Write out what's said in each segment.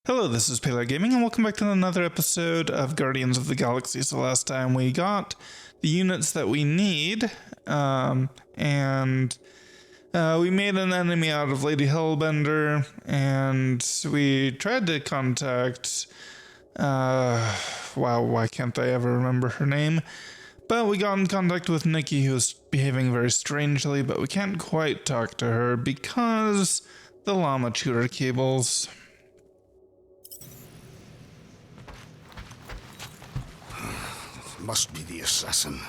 Hello, this is Pale Gaming, and welcome back to another episode of Guardians of the Galaxy. So last time we got the units that we need, and we made an enemy out of Lady Hellbender, and we tried to contact, wow, why can't I ever remember her name? But we got in contact with Nikki, who was behaving very strangely, but we can't quite talk to her because the llama tutor cables. Must be the assassin.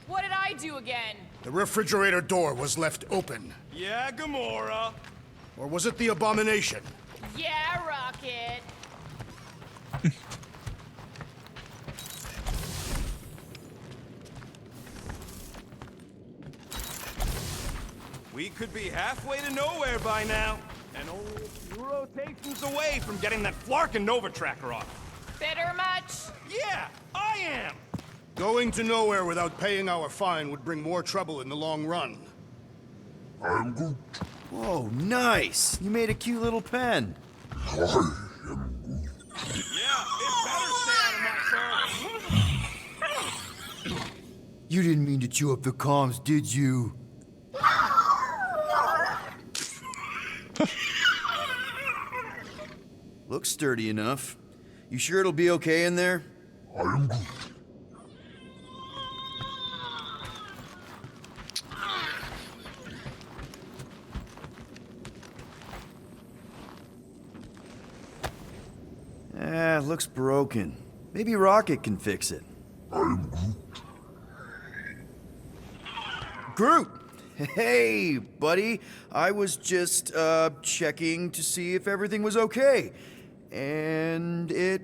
What did I do again? The refrigerator door was left open. Yeah, Gamora. Or was it the abomination? Yeah, Rocket. We could be halfway to nowhere by now. And only a few rotations away from getting that Flarkin Nova tracker off. Bitter much? Yeah, I am! Going to nowhere without paying our fine would bring more trouble in the long run. I'm Groot. Whoa, nice! You made a cute little pen. I am Groot. Yeah, it better stay out of my car. You didn't mean to chew up the comms, did you? Looks sturdy enough. You sure it'll be okay in there? I am Groot. Looks broken. Maybe Rocket can fix it. I am Groot. Groot! Hey, buddy. I was just, checking to see if everything was okay. And it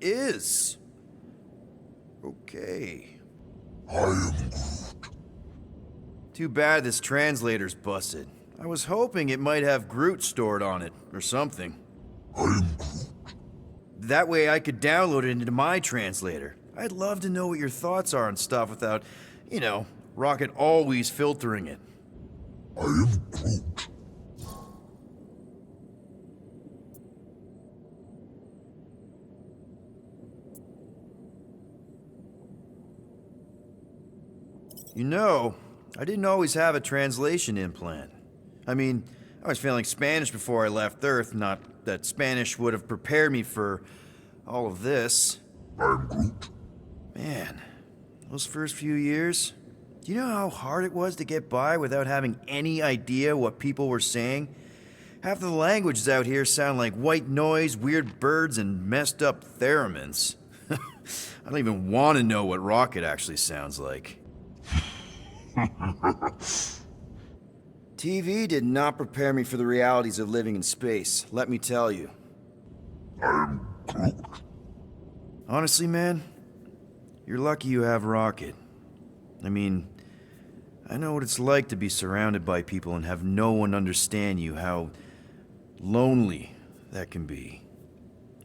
is. Okay. I am Groot. Too bad this translator's busted. I was hoping it might have Groot stored on it, or something. I am Groot. That way I could download it into my translator. I'd love to know what your thoughts are on stuff without, Rocket always filtering it. I am Groot. I didn't always have a translation implant. I mean, I was failing Spanish before I left Earth, not that Spanish would have prepared me for all of this. I am Groot. Man, those first few years, do you know how hard it was to get by without having any idea what people were saying? Half the languages out here sound like white noise, weird birds, and messed up theremins. I don't even want to know what Rocket actually sounds like. TV did not prepare me for the realities of living in space, let me tell you. I am Groot. Honestly, man, you're lucky you have Rocket. I mean, I know what it's like to be surrounded by people and have no one understand you, how lonely that can be.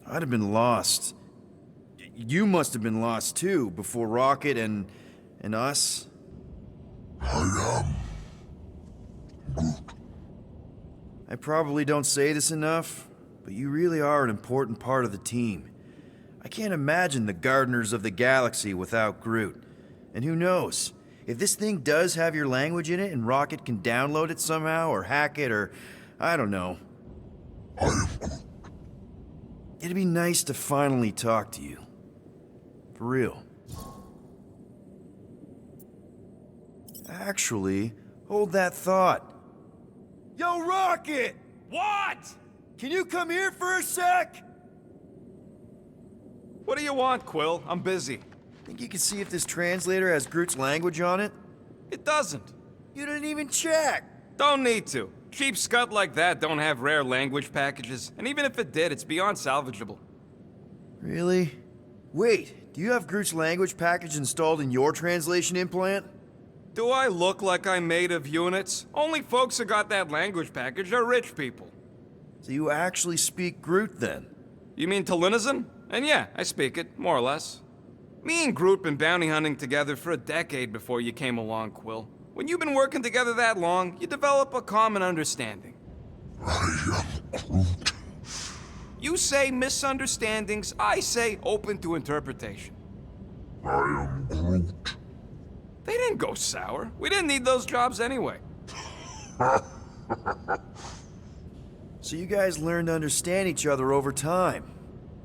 I'd have been lost. You must have been lost too, before Rocket and us. I am Groot. I probably don't say this enough, but you really are an important part of the team. I can't imagine the Gardeners of the Galaxy without Groot. And who knows, if this thing does have your language in it and Rocket can download it somehow or hack it or, I don't know. I am Groot. It'd be nice to finally talk to you. For real. Actually, hold that thought. Yo, Rocket! What? Can you come here for a sec? What do you want, Quill? I'm busy. Think you can see if this translator has Groot's language on it? It doesn't. You didn't even check! Don't need to. Cheap scut like that don't have rare language packages, and even if it did, it's beyond salvageable. Really? Wait, do you have Groot's language package installed in your translation implant? Do I look like I'm made of units? Only folks who got that language package are rich people. So you actually speak Groot then? You mean Talinisan? And yeah, I speak it, more or less. Me and Groot been bounty hunting together for a decade before you came along, Quill. When you've been working together that long, you develop a common understanding. I am Groot. You You say misunderstandings, I say open to interpretation. I am Groot. They didn't go sour. We didn't need those jobs anyway. So you guys learned to understand each other over time.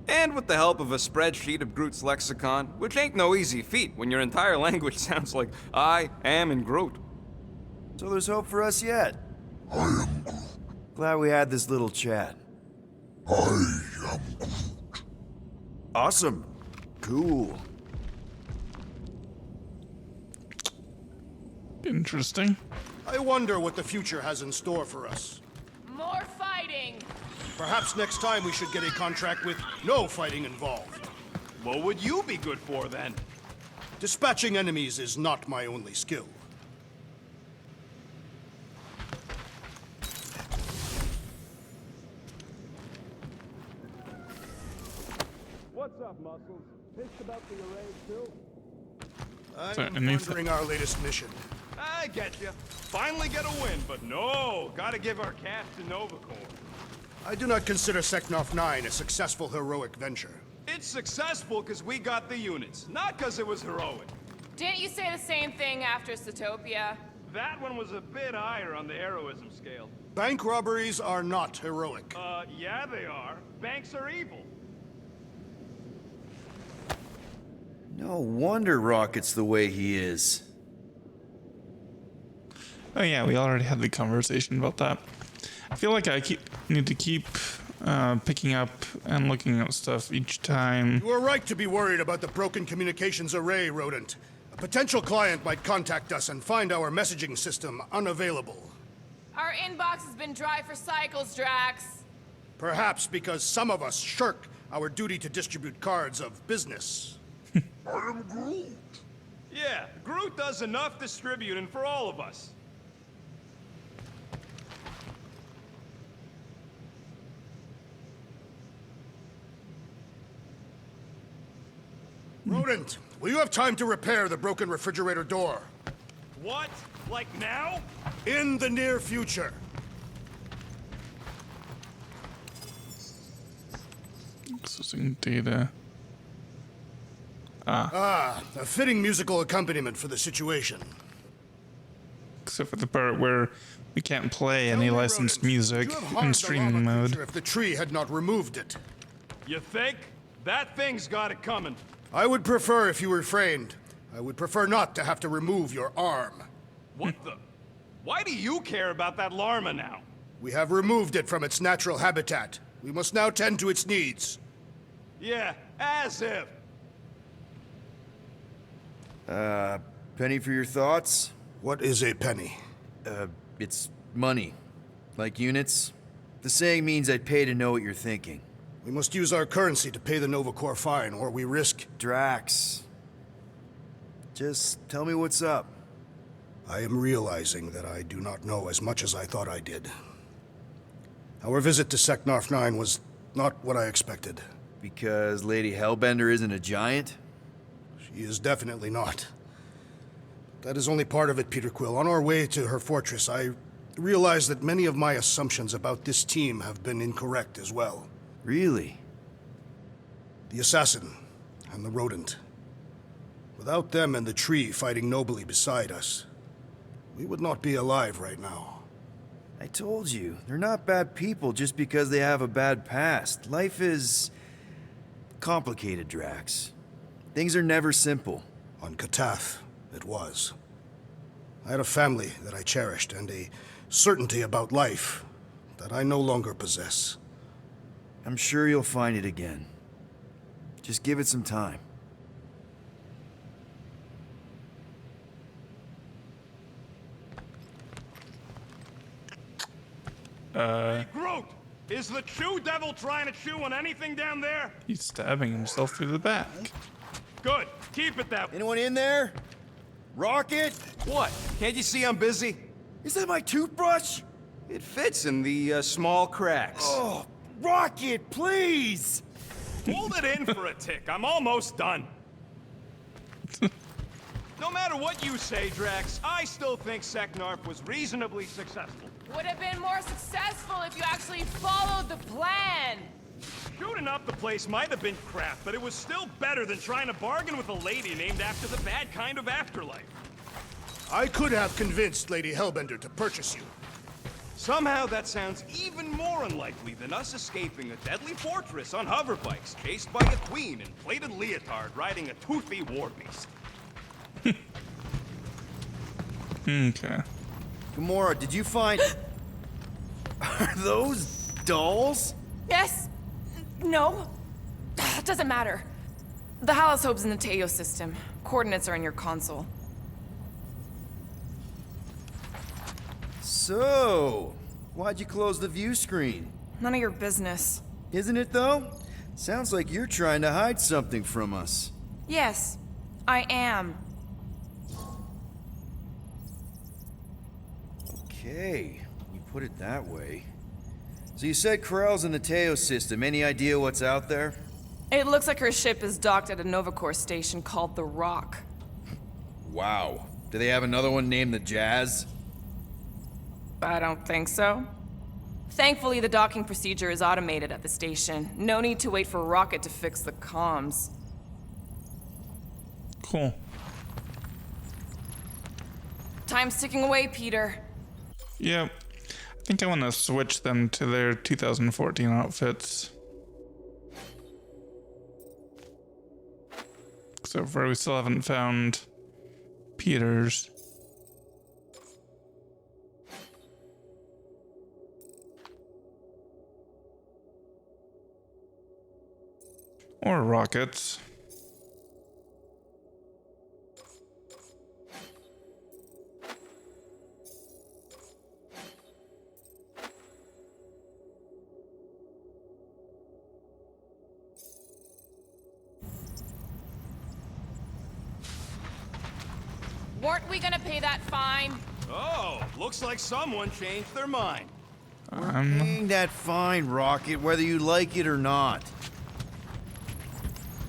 And with the help of a spreadsheet of Groot's lexicon, which ain't no easy feat when your entire language sounds like I am in Groot. So there's hope for us yet. I am Groot. Glad we had this little chat. I am Groot. Awesome. Cool. Interesting. I wonder what the future has in store for us. More fighting. Perhaps next time we should get a contract with no fighting involved. What would you be good for then? Dispatching enemies is not my only skill. What's up, Muscles? Pissed about the array, too? I'm wondering our latest mission. I get you. Finally get a win, but no, gotta give our cash to Novacore. I do not consider Seknarf 9 a successful heroic venture. It's successful because we got the units, not because it was heroic. Didn't you say the same thing after Satopia? That one was a bit higher on the heroism scale. Bank robberies are not heroic. Yeah, they are. Banks are evil. No wonder Rocket's the way he is. Oh yeah, we already had the conversation about that. I feel like I need to keep picking up and looking at stuff each time. You are right to be worried about the broken communications array, Rodent. A potential client might contact us and find our messaging system unavailable. Our inbox has been dry for cycles, Drax. Perhaps because some of us shirk our duty to distribute cards of business. I am Groot. Yeah, Groot does enough distributing for all of us. Rodent, will you have time to repair the broken refrigerator door? What? Like now? In the near future. Accessing data. A fitting musical accompaniment for the situation. Except for the part where we can't play any Tell me, licensed Rodent, music would you have in harmed the streaming lava mode. creature if the tree had not removed it? You think? That thing's got it coming. I would prefer if you refrained. I would prefer not to have to remove your arm. What the? Why do you care about that llama now? We have removed it from its natural habitat. We must now tend to its needs. Yeah, as if. Penny for your thoughts? What is a penny? It's money. Like units. The saying means I'd pay to know what you're thinking. We must use our currency to pay the Novacore fine, or we risk... Drax. Just tell me what's up. I am realizing that I do not know as much as I thought I did. Our visit to Seknarf 9 was not what I expected. Because Lady Hellbender isn't a giant? She is definitely not. That is only part of it, Peter Quill. On our way to her fortress, I realized that many of my assumptions about this team have been incorrect as well. Really? The assassin and the rodent. Without them and the tree fighting nobly beside us, we would not be alive right now. I told you, they're not bad people just because they have a bad past. Life is complicated, Drax. Things are never simple. On Katath, it was. I had a family that I cherished and a certainty about life that I no longer possess. I'm sure you'll find it again. Just give it some time. Hey, Groot! Is the Chew Devil trying to chew on anything down there? He's stabbing himself through the back. Good. Keep it that way. Anyone in there? Rocket? What? Can't you see I'm busy? Is that my toothbrush? It fits in the small cracks. Oh, Rocket, please! Hold it in for a tick. I'm almost done. No matter what you say, Drax, I still think Seknarf was reasonably successful. Would have been more successful if you actually followed the plan. Shooting up the place might have been crap, but it was still better than trying to bargain with a lady named after the bad kind of afterlife. I could have convinced Lady Hellbender to purchase you. Somehow that sounds even more unlikely than us escaping a deadly fortress on hoverbikes, chased by a queen in plated leotard riding a toothy war beast. Okay. Gamora, did you find... Are those dolls? Yes? No? Doesn't matter. The Halosobe's in the Teo system. Coordinates are in your console. So, why'd you close the view screen? None of your business. Isn't it though? Sounds like you're trying to hide something from us. Yes, I am. Okay, you put it that way. So you said Corell's in the Teo system. Any idea what's out there? It looks like her ship is docked at a Novacore station called the Rock. Wow. Do they have another one named the Jazz? I don't think so. Thankfully, the docking procedure is automated at the station. No need to wait for Rocket to fix the comms. Cool. Time's ticking away, Peter. Yep. I think I want to switch them to their 2014 outfits. So far, we still haven't found Peter's. Or Rockets. Weren't we gonna pay that fine? Oh, looks like someone changed their mind. Paying that fine, Rocket, whether you like it or not.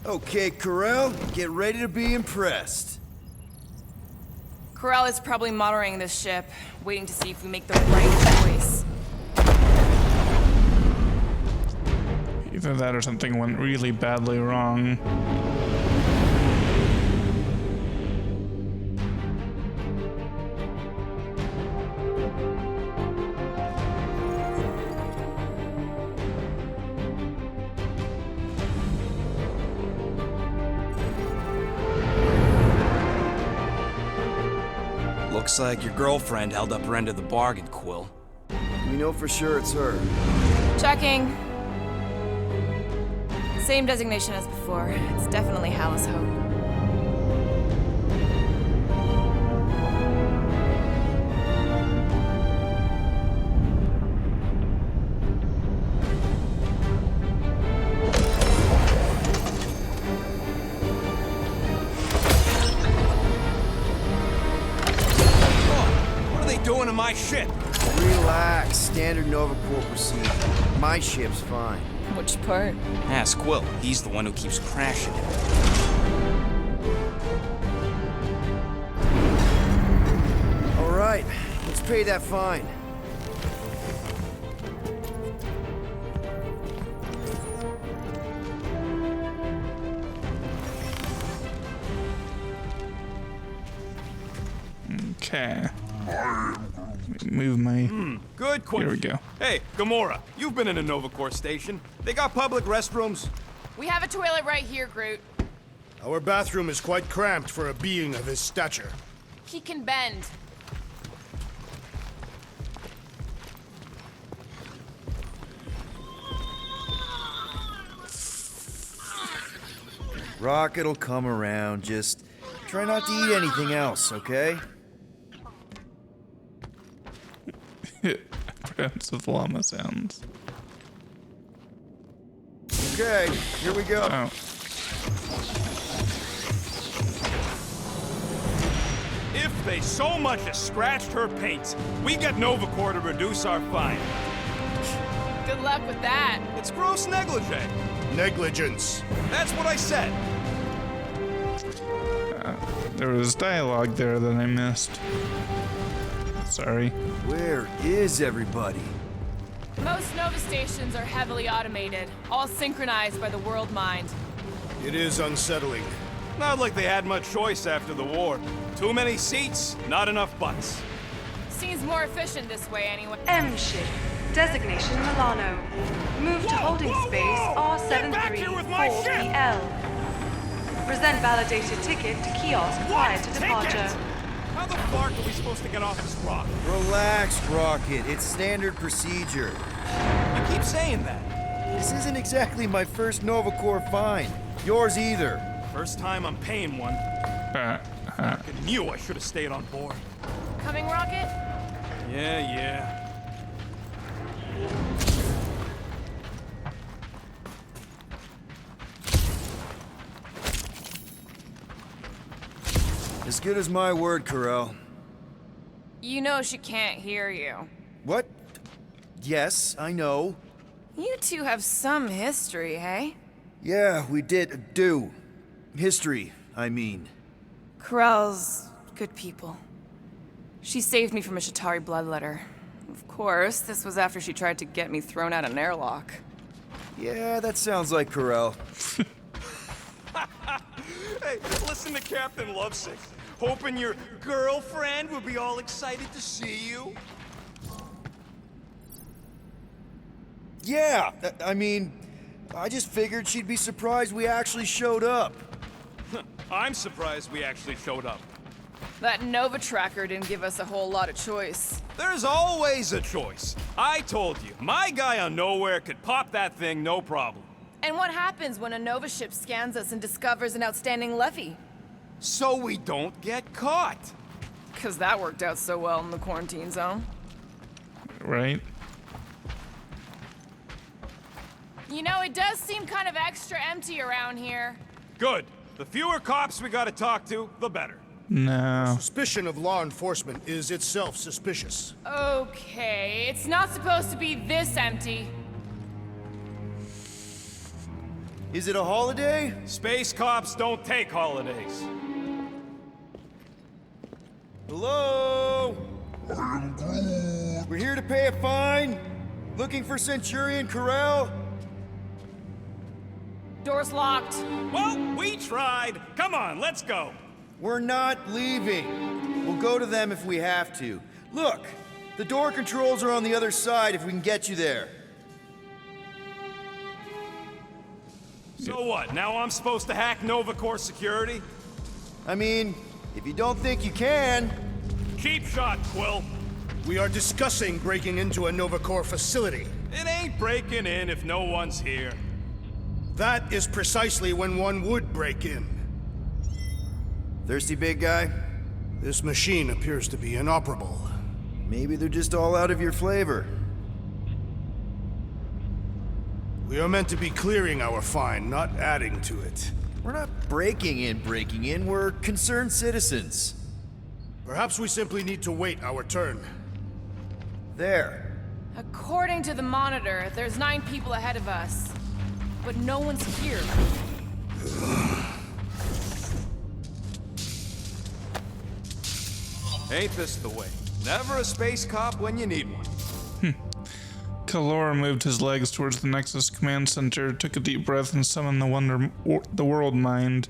Okay, Corell, get ready to be impressed. Corell is probably monitoring this ship, waiting to see if we make the right choice. Either that or something went really badly wrong. Looks like your girlfriend held up her end of the bargain, Quill. We know for sure it's her. Checking. Same designation as before. It's definitely Halosobe. What are they doing to my ship? Relax, standard Novacore procedure. My ship's fine. Which part? Ask Quill. He's the one who keeps crashing it. All right, let's pay that fine. Okay. Move my... Good question. Here we go. Hey, Gamora, you've been in a Novacore station. They got public restrooms? We have a toilet right here, Groot. Our bathroom is quite cramped for a being of his stature. He can bend. Rocket'll come around, just try not to eat anything else, okay? Apprehensive llama sounds. Okay, here we go. Oh. If they so much as scratched her paint, we get Novacore to reduce our fine. Good luck with that. It's gross negligee. Negligence. That's what I said. There was dialogue there that I missed. Sorry. Where is everybody? Most Nova stations are heavily automated, all synchronized by the world mind. It is unsettling. Not like they had much choice after the war. Too many seats, not enough butts. Seems more efficient this way anyway. M ship. Designation Milano. Move to holding space Get back here with my ship! R734PL. Present validated ticket to kiosk prior to departure. How the fuck are we supposed to get off this rock? Relax, Rocket. It's standard procedure. You keep saying that. This isn't exactly my first Nova Corps find. Yours either. First time I'm paying one. I knew I should have stayed on board. Coming, Rocket? Yeah. As good as my word, Corel. You know she can't hear you. What? Yes, I know. You two have some history, hey? Yeah, we did do. History, I mean. Corell's good people. She saved me from a Shatari bloodletter. Of course, this was after she tried to get me thrown out an airlock. Yeah, that sounds like Corel. Hey, listen to Captain Lovesick. Hoping your girlfriend would be all excited to see you. Yeah, I mean, I just figured she'd be surprised we actually showed up. I'm surprised we actually showed up. That Nova tracker didn't give us a whole lot of choice. There's always a choice. I told you, my guy on Nowhere could pop that thing no problem. And what happens when a Nova ship scans us and discovers an outstanding levy? So we don't get caught. 'Cause that worked out so well in the quarantine zone. Right? You know, it does seem kind of extra empty around here. Good. The fewer cops we gotta talk to, the better. No. Suspicion of law enforcement is itself suspicious. Okay, it's not supposed to be this empty. Is it a holiday? Space cops don't take holidays. Hello? I am Groot. We're here to pay a fine? Looking for Centurion Corel? Door's locked. Well, we tried. Come on, let's go. We're not leaving. We'll go to them if we have to. Look, the door controls are on the other side if we can get you there. So what, now I'm supposed to hack Nova Corps security? I mean, if you don't think you can... Cheap shot, Quill. We are discussing breaking into a Nova Corps facility. It ain't breaking in if no one's here. That is precisely when one would break in. Thirsty, big guy? This machine appears to be inoperable. Maybe they're just all out of your flavor. We are meant to be clearing our find, not adding to it. We're not breaking in. We're concerned citizens. Perhaps we simply need to wait our turn. There. According to the monitor, there's 9 people ahead of us. But no one's here. Ain't this the way? Never a space cop when you need one. Kalora moved his legs towards the Nexus command center, took a deep breath, and summoned the World Mind.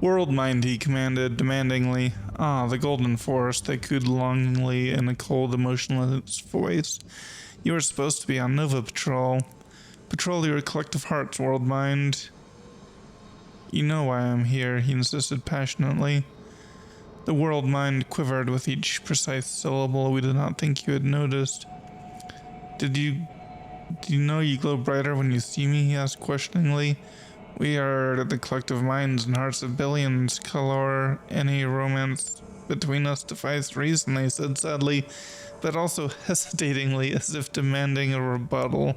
World Mind, he commanded, demandingly. Ah, the Golden Forest, they cooed longingly in a cold, emotionless voice. You were supposed to be on Nova Patrol. Patrol your collective hearts, World Mind. You know why I'm here, he insisted passionately. The World Mind quivered with each precise syllable. We did not think you had noticed. Do you know you glow brighter when you see me? He asked questioningly. We are the collective minds and hearts of billions. Color any romance between us defies reason, they said sadly, but also hesitatingly as if demanding a rebuttal.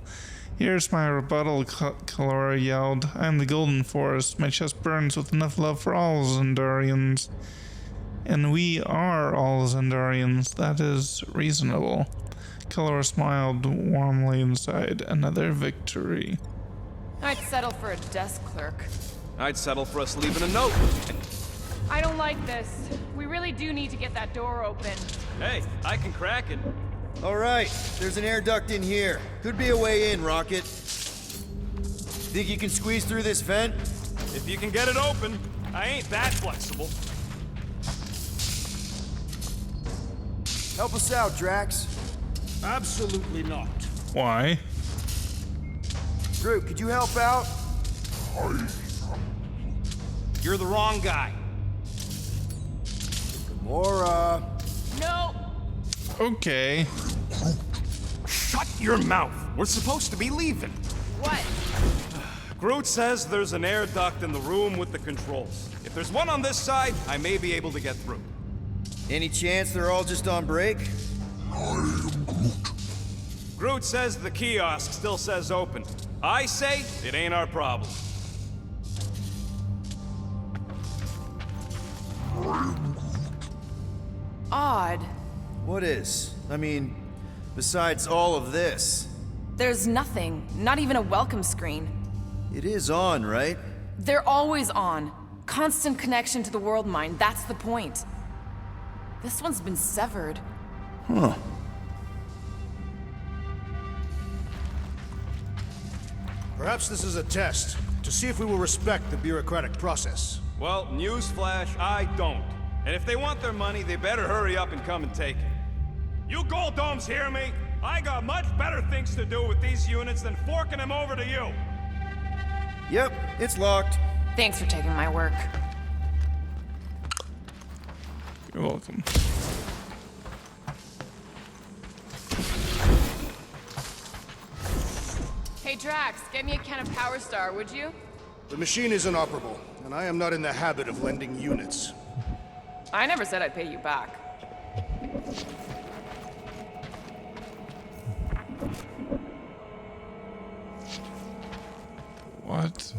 Here's my rebuttal, Kalora yelled. I am the Golden Forest. My chest burns with enough love for all Zendarians. And we are all Zendarians. That is reasonable. Kalora smiled warmly inside. Another victory. I'd settle for a desk clerk. I'd settle for us leaving a note. I don't like this. We really do need to get that door open. Hey, I can crack it. All right, there's an air duct in here. Could be a way in, Rocket. Think you can squeeze through this vent? If you can get it open, I ain't that flexible. Help us out, Drax. Absolutely not. Why? Groot, could you help out? You're the wrong guy. Gamora. No! Okay. Shut your mouth. We're supposed to be leaving. What? Groot says there's an air duct in the room with the controls. If there's one on this side, I may be able to get through. Any chance they're all just on break? Groot says the kiosk still says open. I say it ain't our problem. Odd. What is? I mean, besides all of this. There's nothing. Not even a welcome screen. It is on, right? They're always on. Constant connection to the world mind, that's the point. This one's been severed. Huh. Perhaps this is a test to see if we will respect the bureaucratic process. Well, newsflash, I don't. And if they want their money, they better hurry up and come and take it. You Gold Domes hear me? I got much better things to do with these units than forking them over to you. Yep, it's locked. Thanks for taking my work. You're welcome. Hey Drax, get me a can of Power Star, would you? The machine is inoperable, and I am not in the habit of lending units. I never said I'd pay you back. What?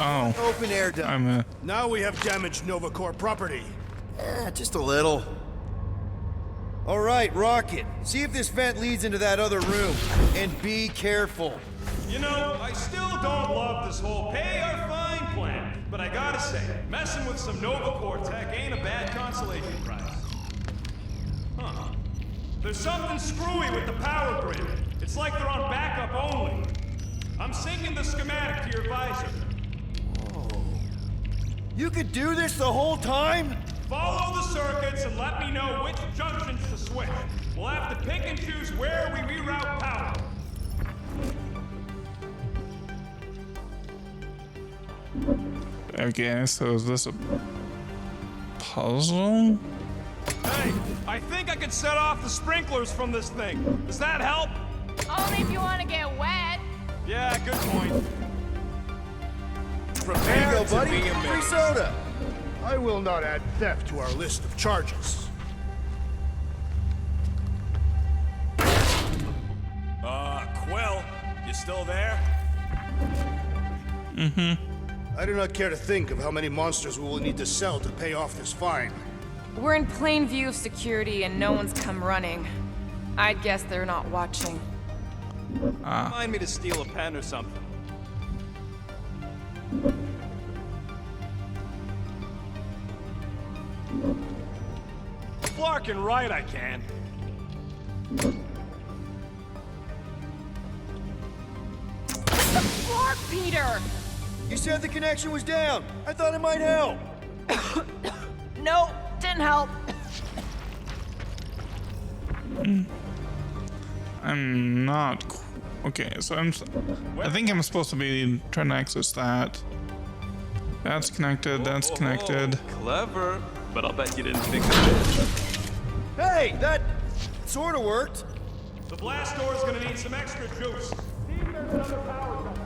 Oh, Open air duct. I'm a. Now we have damaged Nova Corps property. Just a little. All right, Rocket. See if this vent leads into that other room. And be careful. You know, I still don't love this whole pay or fine plan. But I gotta say, messing with some Nova Corps tech ain't a bad consolation prize. Huh. There's something screwy with the power grid. It's like they're on backup only. I'm syncing the schematic to your visor. You could do this the whole time? Follow the circuits and let me know which junctions to switch. We'll have to pick and choose where we reroute power. Okay, so is this a puzzle? Hey, I think I could set off the sprinklers from this thing. Does that help? Only if you want to get wet. Yeah, good point. There Prepare you go, to buddy. be Free amazed. soda. I will not add theft to our list of charges. Quill, you still there? I do not care to think of how many monsters we will need to sell to pay off this fine. We're in plain view of security and no one's come running. I'd guess they're not watching. Remind me to steal a pen or something. Flarkin' right, I can. Floor, Peter! You said the connection was down. I thought it might help. No, didn't help. I'm not. Okay, so I think I'm supposed to be trying to access that. That's connected. That's connected. Clever, but I'll bet you didn't think of it. Hey, that sort of worked. The blast door's gonna need some extra juice. See if there's another power cut.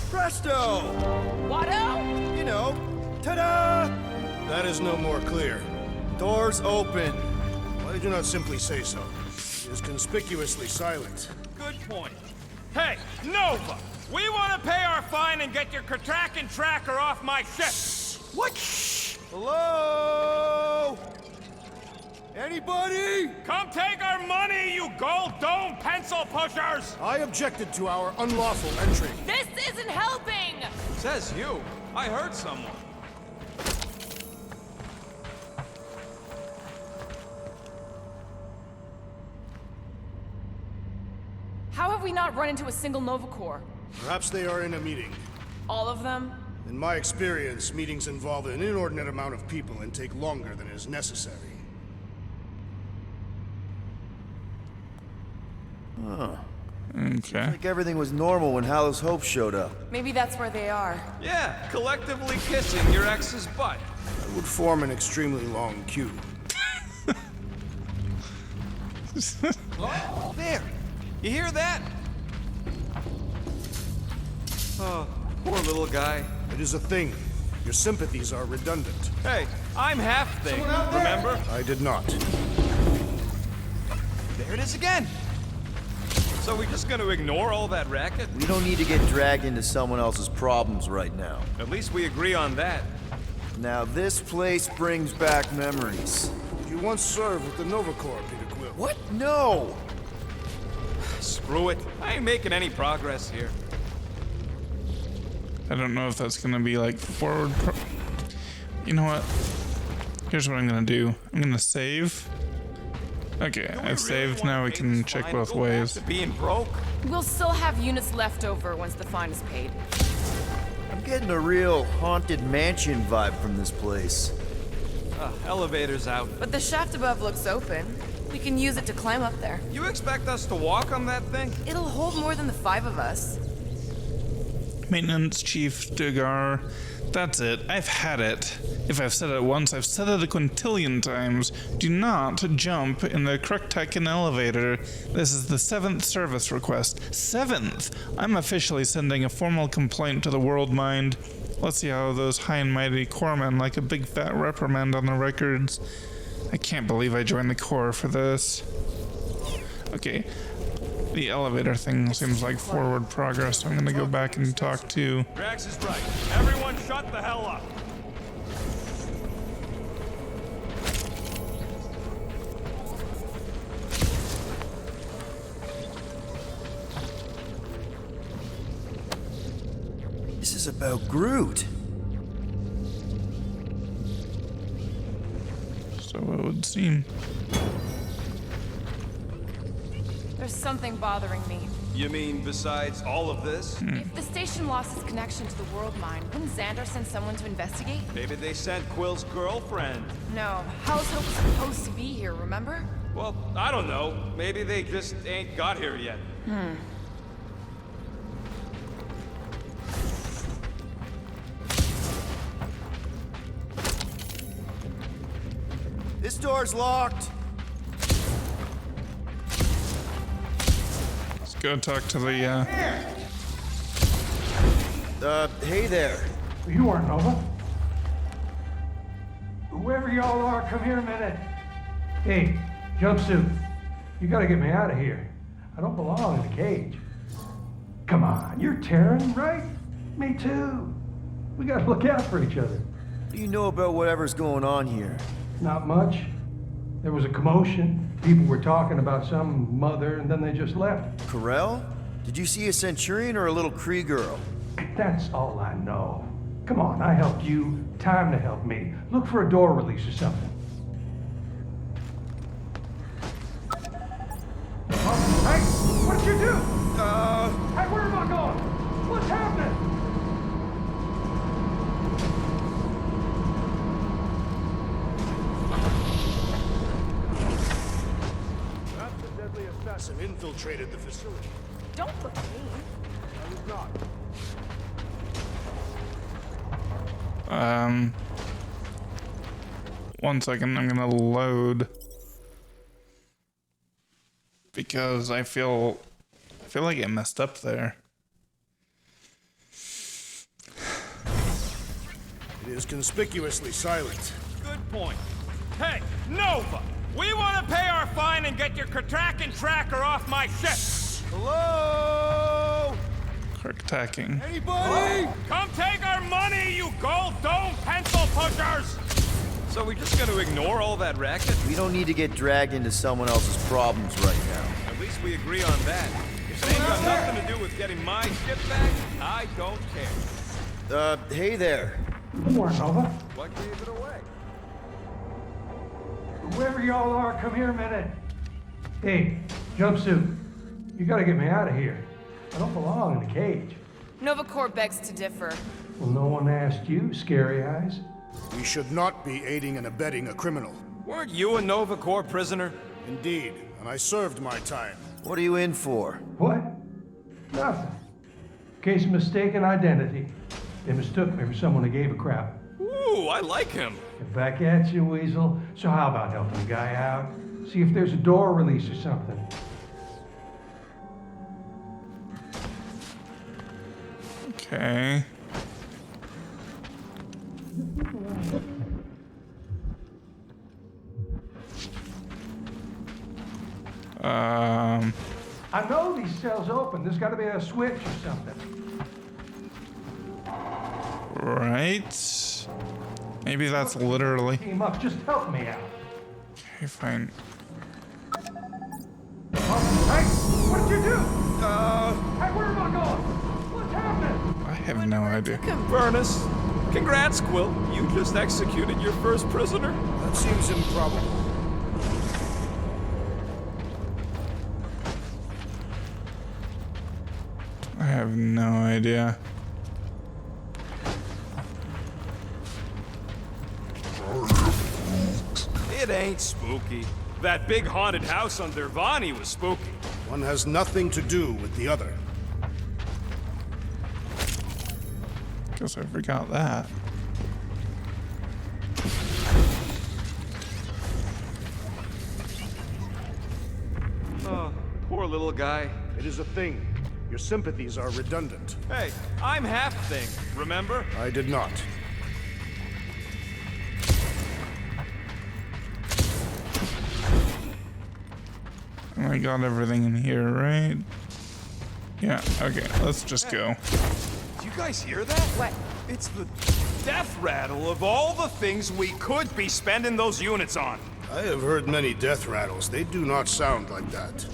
Presto! Watto? You know, ta-da! That is no more clear. Doors open. Why did you not simply say so? It is conspicuously silent. Good point. Hey, Nova! We want to pay our fine and get your Kraken tracker off my ship! What? Hello? Anybody? Come take our money, you gold dome pencil pushers! I objected to our unlawful entry. This isn't helping! Says you. I heard someone. How have we not run into a single Nova Corps? Perhaps they are in a meeting. All of them? In my experience, meetings involve an inordinate amount of people and take longer than is necessary. Okay. Like everything was normal when Hallows Hope showed up. Maybe that's where they are. Yeah, collectively kissing your ex's butt. It would form an extremely long queue. Oh, there. You hear that? Oh, poor little guy. It is a thing. Your sympathies are redundant. Hey, I'm half thing, remember? I did not. There it is again. So we're just gonna ignore all that racket? We don't need to get dragged into someone else's problems right now. At least we agree on that. Now this place brings back memories. You once served with the Nova Corps, Peter Quill. What? No! Screw it. I ain't making any progress here. I don't know if that's gonna be like forward. You know what? Here's what I'm gonna do. I'm gonna save. Okay, I've saved. Now we can check both ways. To being broke? We'll still have units left over once the fine is paid. I'm getting a real haunted mansion vibe from this place. Elevator's out. But the shaft above looks open. We can use it to climb up there. You expect us to walk on that thing? It'll hold more than the 5 of us. Maintenance Chief Dugar. That's it. I've had it. If I've said it once, I've said it a quintillion times. Do not jump in the Kruktekin elevator. This is the 7th service request. 7th! I'm officially sending a formal complaint to the World Mind. Let's see how those high and mighty corpsmen like a big fat reprimand on the records. I can't believe I joined the Corps for this. Okay. The elevator thing seems like forward progress, so I'm gonna go back and talk to... Drax is right. Everyone shut the hell up. This is about Groot. So it would seem. There's something bothering me. You mean besides all of this? If the station lost its connection to the World Mind, wouldn't Xandar send someone to investigate? Maybe they sent Quill's girlfriend. No. Hallows Hope was supposed to be here, remember? Well, I don't know. Maybe they just ain't got here yet. This door's locked. Let's go talk to the, Hey there. You aren't Nova. Whoever y'all are, come here a minute. Hey, jumpsuit. You gotta get me out of here. I don't belong in a cage. Come on, you're Terran, right? Me too. We gotta look out for each other. What do you know about whatever's going on here? Not much. There was a commotion. People were talking about some mother, and then they just left. Corel? Did you see a Centurion or a little Kree girl? That's all I know. Come on, I helped you. Time to help me. Look for a door release or something. Hey, what did you do? Hey, where am I going? What's happening? Perhaps the deadly assassin infiltrated the facility. Don't look at me. I was not. One second, I'm gonna load. Because I feel like I messed up there. It is conspicuously silent. Good point. Hey, Nova! We want to pay our fine and get your Kraken tracker off my ship! Hello? Quick attacking. Anybody? Come take our money, you gold dome pencil pushers! So we just gonna ignore all that racket? We don't need to get dragged into someone else's problems right now. At least we agree on that. If it ain't got nothing to do with getting my shit back, I don't care. Hey there. Good morning, Nova. What gave it away? Whoever y'all are, come here a minute. Hey, jumpsuit. You gotta get me out of here. I don't belong in a cage. Nova Corps begs to differ. Well, no one asked you, Scary Eyes. We should not be aiding and abetting a criminal. Weren't you a Nova Corps prisoner? Indeed, and I served my time. What are you in for? What? Nothing. Case of mistaken identity. They mistook me for someone who gave a crap. Ooh, I like him. And back at you, Weasel. So how about helping the guy out? See if there's a door release or something. Okay. I know these cells open. There's got to be a switch or something. Right. Maybe that's literally. Team up. Just help me out. Okay, fine. Oh, hey, what did you do? Hey, where am I going? What's happening? I have no idea. Furnace. Congrats, Quill. You just executed your first prisoner. That seems improbable. I have no idea. It ain't spooky. That big haunted house on Dervani was spooky. One has nothing to do with the other. Guess I forgot that. Oh, poor little guy. It is a thing. Your sympathies are redundant. Hey, I'm half thing, remember? I did not. I got everything in here, right? Yeah, okay, let's just go. Do you guys hear that? What? It's the death rattle of all the things we could be spending those units on. I have heard many death rattles. They do not sound like that.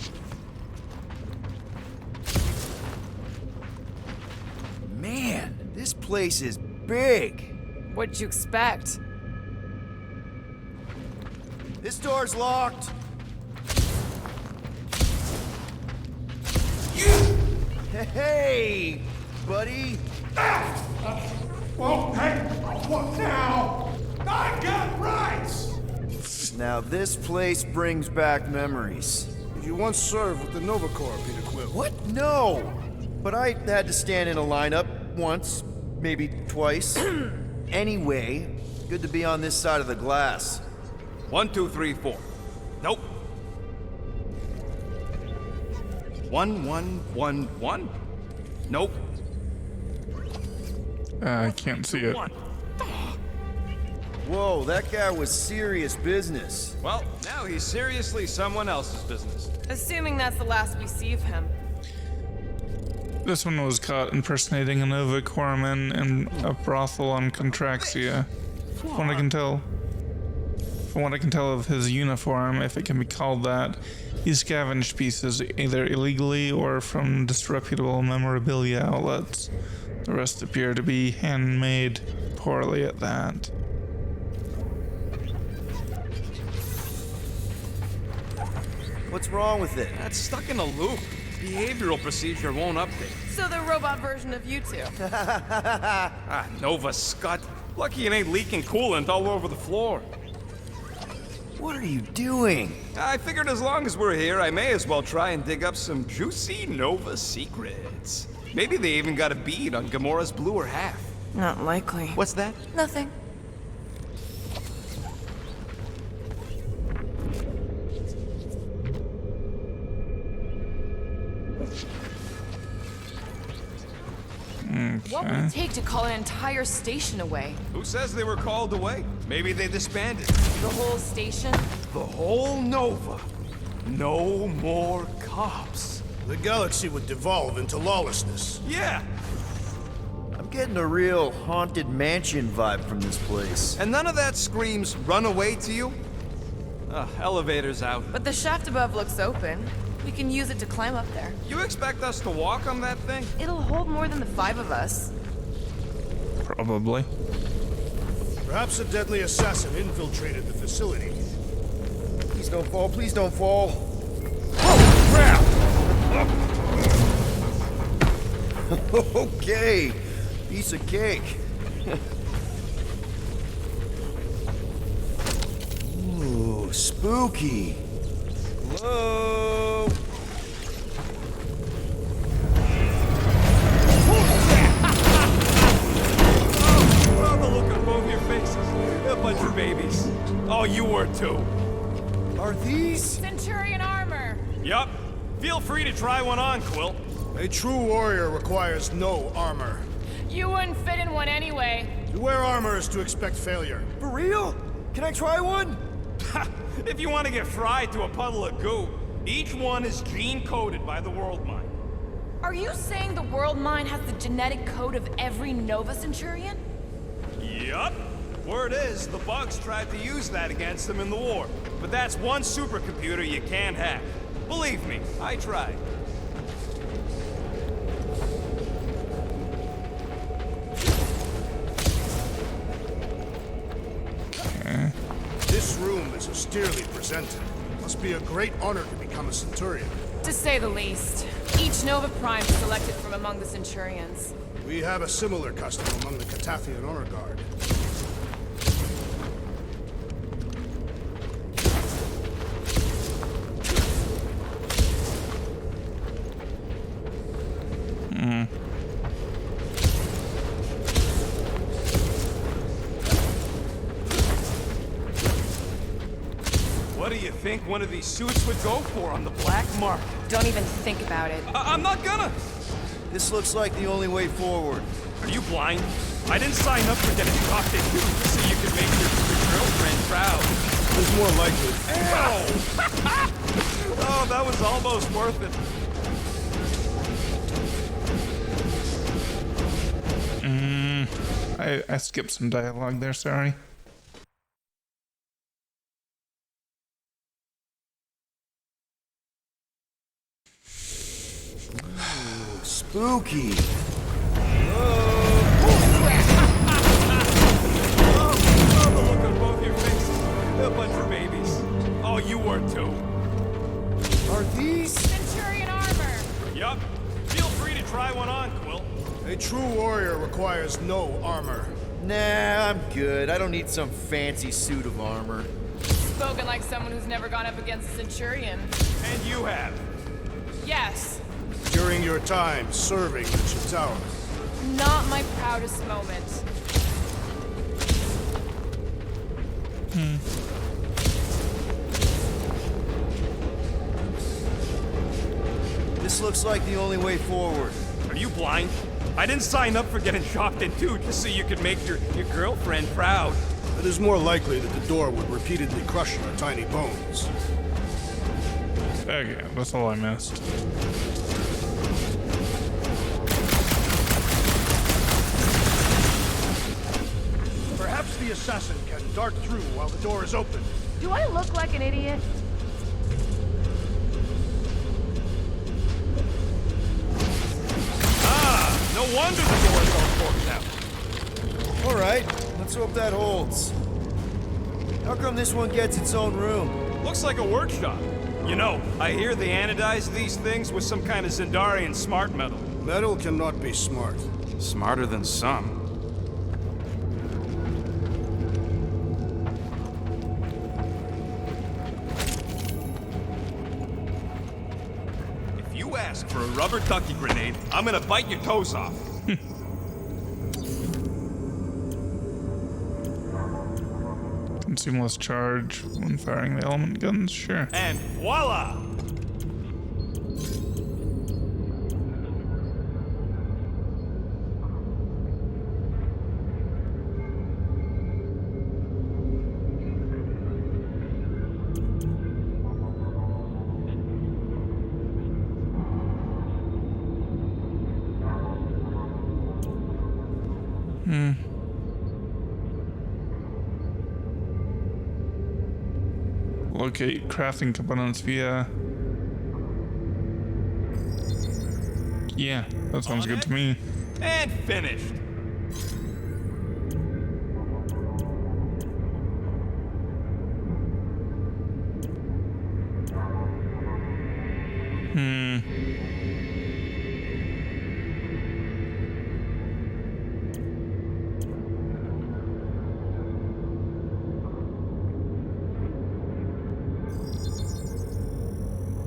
Man, this place is big. What'd you expect? This door's locked. Hey, buddy. Well, hey, what now? I got rights! Now this place brings back memories. Did you once serve with the Nova Corps, Peter Quill? What? No. But I had to stand in a lineup once, maybe twice. Anyway, good to be on this side of the glass. 1, 2, 3, 4. Nope. 1, 1, 1, 1. Nope. I can't see it. 1. Whoa, that guy was serious business. Well, now he's seriously someone else's business. Assuming that's the last we see of him. This one was caught impersonating a Nova Corpsman in a brothel on Contraxia. From what I can tell. From what I can tell of his uniform, if it can be called that, he scavenged pieces either illegally or from disreputable memorabilia outlets. The rest appear to be handmade, poorly at that. What's wrong with it? That's stuck in a loop. Behavioral procedure won't update. So the robot version of you two. Ah, Nova Scut. Lucky it ain't leaking coolant all over the floor. What are you doing? I figured as long as we're here, I may as well try and dig up some juicy Nova secrets. Maybe they even got a bead on Gamora's bluer half. Not likely. What's that? Nothing. What would it take to call an entire station away? Who says they were called away? Maybe they disbanded. The whole station? The whole Nova. No more cops. The galaxy would devolve into lawlessness. Yeah, I'm getting a real haunted mansion vibe from this place. And none of that screams run away to you? Elevator's out. But the shaft above looks open. We can use it to climb up there. You expect us to walk on that thing? It'll hold more than the 5 of us. Probably. Perhaps a deadly assassin infiltrated the facility. Please don't fall, please don't fall. Okay, piece of cake. Ooh, spooky. Hello? love the look on both your faces. A bunch of babies. Oh, you were too. Are these? Centurion armor! Yup. Feel free to try one on, Quill. A true warrior requires no armor. You wouldn't fit in one anyway. To wear armor is to expect failure. For real? Can I try one? If you want to get fried to a puddle of goo, each one is gene-coded by the World Mind. Are you saying the World Mind has the genetic code of every Nova Centurion? Yup. Word is, the bugs tried to use that against them in the war. But that's one supercomputer you can't hack. Believe me, I tried. This room is austerely presented. Must be a great honor to become a Centurion. To say the least. Each Nova Prime is selected from among the Centurions. We have a similar custom among the Catathian Honor Guard. What do you think one of these suits would go for on the black market? Don't even think about it. I'm not gonna! This looks like the only way forward. Are you blind? I didn't sign up for getting cocked at you so you could make your girlfriend proud. It's more likely. Ow! Oh, that was almost worth it. I skipped some dialogue there, sorry. Spooky. Oh, the look on both your faces. A bunch of babies. Oh, you were too. Are these? Centurion armor! Yup. Feel free to try one on, Quill. A true warrior requires no armor. Nah, I'm good. I don't need some fancy suit of armor. Spoken like someone who's never gone up against a Centurion. And you have. Yes, During your time serving the Chitauri. not my proudest moment. This looks like the only way forward. Are you blind? I didn't sign up for getting chopped in two just so you could make your girlfriend proud. It is more likely that the door would repeatedly crush your tiny bones. Okay, that's all I missed. Perhaps the assassin can dart through while the door is open. Do I look like an idiot? No wonder the door's all forked out. All right, let's hope that holds. How come this one gets its own room? Looks like a workshop. You know, I hear they anodize these things with some kind of Zendarian smart metal. Metal cannot be smart. Smarter than some. If you ask for a rubber ducky grenade, I'm gonna bite your toes off. Consume less charge when firing the element guns, sure. And voila! locate crafting components via... Yeah, that sounds good to me. And finished.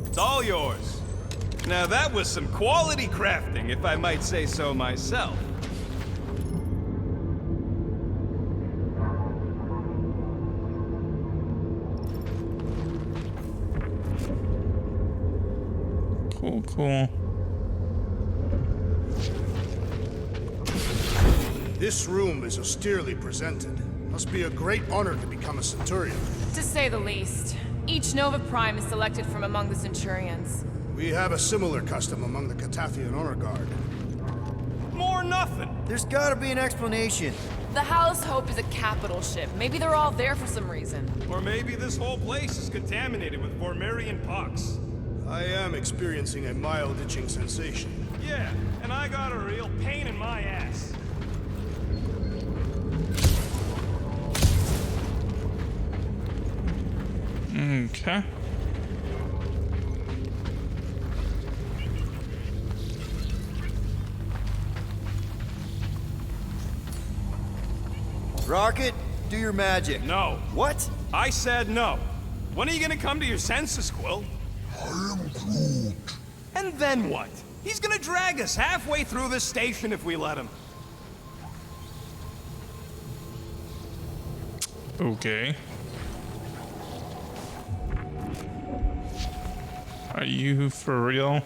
It's all yours. Now that was some quality crafting, if I might say so myself. Cool. This room is austerely presented. Must be a great honor to become a Centurion. To say the least. Each Nova Prime is selected from among the Centurions. We have a similar custom among the Catathian Honor Guard. More nothing. There's gotta be an explanation. The House Hope is a capital ship. Maybe they're all there for some reason. Or maybe this whole place is contaminated with Vormerian pox. I am experiencing a mild itching sensation. Yeah, and I got a real pain in my ass. Okay. Rocket, do your magic. No. What? I said no. When are you gonna come to your senses, Quill? I am Groot. And then what? He's gonna drag us halfway through this station if we let him. Okay. Are you for real?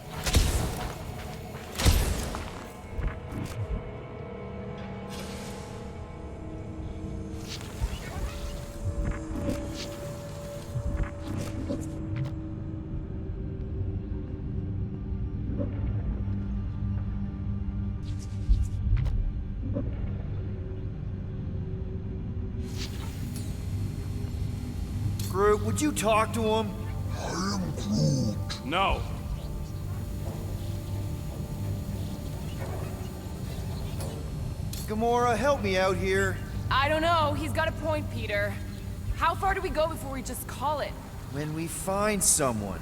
Groot, would you talk to him? I am Groot. No. Gamora, help me out here. I don't know. He's got a point, Peter. How far do we go before we just call it? When we find someone.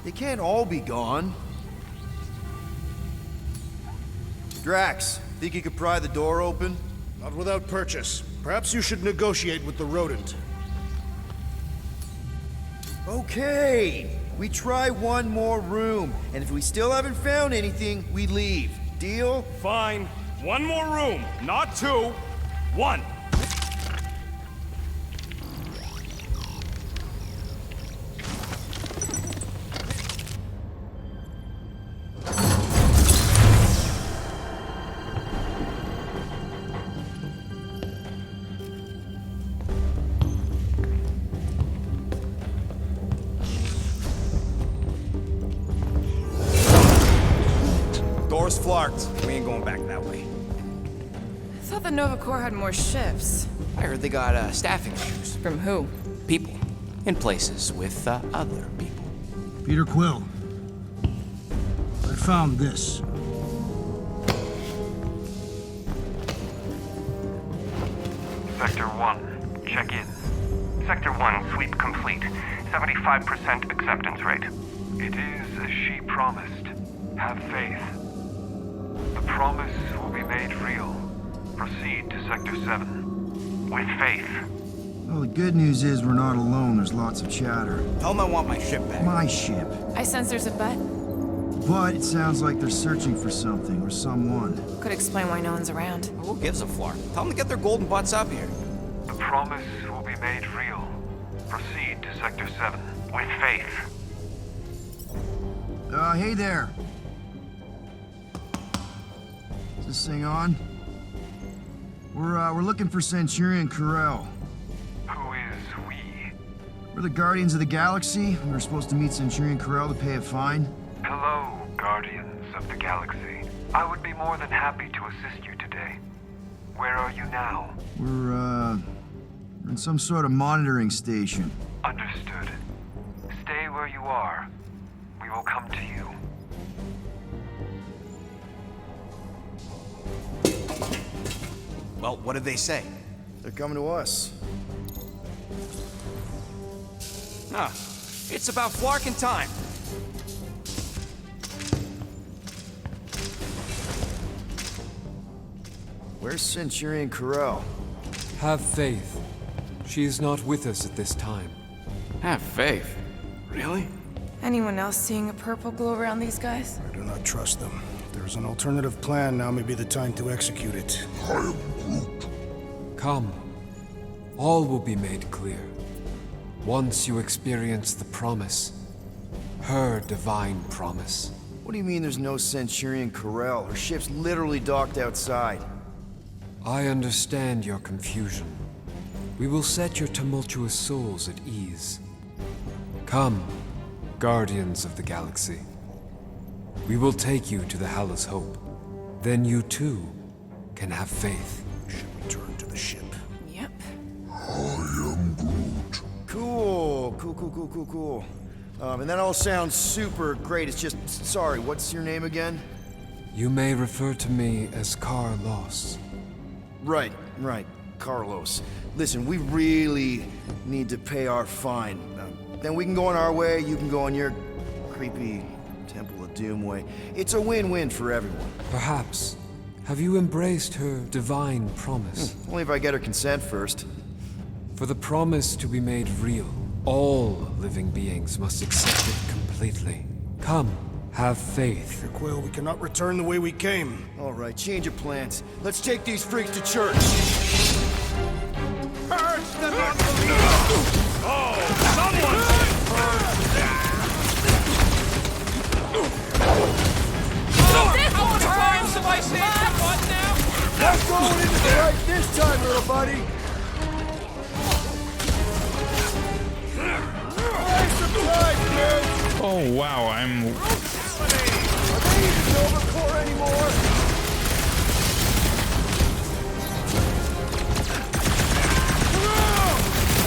They can't all be gone. Drax, think you could pry the door open? Not without purchase. Perhaps you should negotiate with the rodent. Okay. We try one more room, and if we still haven't found anything, we leave. Deal? Fine. One more room. Not two. One. Door's flarked. We ain't going back that way. I thought the Nova Corps had more ships. I heard they got staffing issues. From who? People. In places with other people. Peter Quill. I found this. Sector 1, check in. Sector 1, sweep complete. 75% acceptance rate. It is as she promised. Have faith. The promise will be made real. Proceed to Sector 7. With faith. Well, the good news is we're not alone. There's lots of chatter. Tell them I want my ship back. My ship. I sense there's a bet. But it sounds like they're searching for something or someone. Could explain why no one's around. Who gives a flark? Tell them to get their golden butts up here. The promise will be made real. Proceed to Sector 7. With faith. Hey there. Is this thing on? We're looking for Centurion Carell. Who is we? We're the Guardians of the Galaxy. We were supposed to meet Centurion Carell to pay a fine. Hello, Guardians of the Galaxy. I would be more than happy to assist you today. Where are you now? We're in some sort of monitoring station. Understood. are, we will come to you. Well, what did they say? They're coming to us. Ah, it's about Flarkin time. Where's Centurion Corral? Have faith. She is not with us at this time. Have faith. Really? Anyone else seeing a purple glow around these guys? I do not trust them. If there is an alternative plan, now may be the time to execute it. Come. All will be made clear. Once you experience the promise. Her divine promise. What do you mean there's no Centurion Corral? Her ship's literally docked outside. I understand your confusion. We will set your tumultuous souls at ease. Come, Guardians of the Galaxy. We will take you to the Hala's Hope. Then you too can have faith. Should return to the ship. Yep. Cool. And that all sounds super great. It's just, sorry, what's your name again? You may refer to me as Carlos. Right. Carlos. Listen, we really need to pay our fine. Then we can go on our way, you can go on your creepy Temple of Doom way. It's a win-win for everyone. Perhaps. Have you embraced her divine promise? Only if I get her consent first. For the promise to be made real, all living beings must accept it completely. Come, have faith. Peter Quill, we cannot return the way we came. All right, change of plans. Let's take these freaks to church. Purge them unbelievers! Oh, someone How many times have I said that one now? Not going into the right this time, little buddy. Oh wow, I'm. Are they even Nova Corps anymore?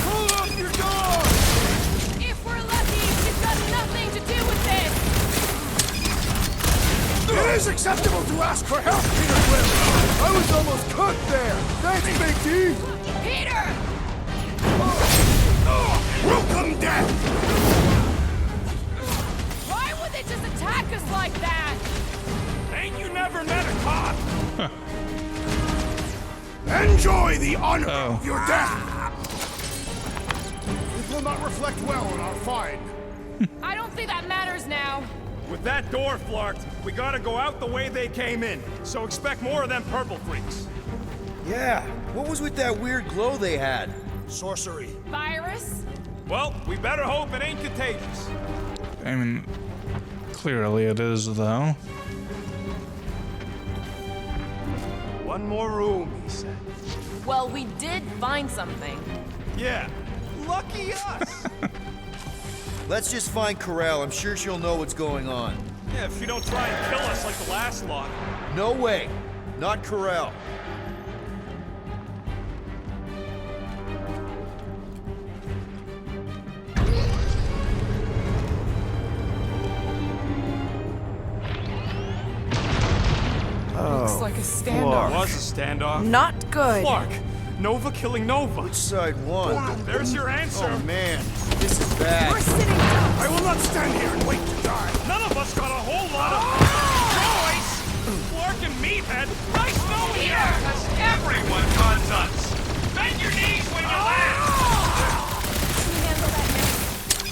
Pull up your dog! If we're lucky, it's got nothing to do with this! It is acceptable to ask for help, Peter Quill! I was almost cooked there! Thanks, Big D! Peter! Welcome, death! Why would they just attack us like that? ain't you never met a cop? Enjoy the honor of your death! It will not reflect well on our fine. I don't think that matters now. With that door flarked, we gotta go out the way they came in. So expect more of them purple freaks. Yeah, what was with that weird glow they had? Sorcery. Virus? Well, we better hope it ain't contagious. I mean, clearly it is, though. One more room, he said. Well, we did find something. Yeah, lucky us. Let's just find Corral. I'm sure she'll know what's going on. Yeah, if you don't try and kill us like the last lot. No way. Not Corral. Looks like a standoff. Was a standoff. Not good. Clark, Nova killing Nova. Which side won? There's your answer. Oh man, this is bad. We're sitting down. I will not stand here and wait to die. None of us got a whole lot of choice. Clark and Meathead, nice knowing you. Because everyone runs us. Bend your knees when you laugh. Can you handle that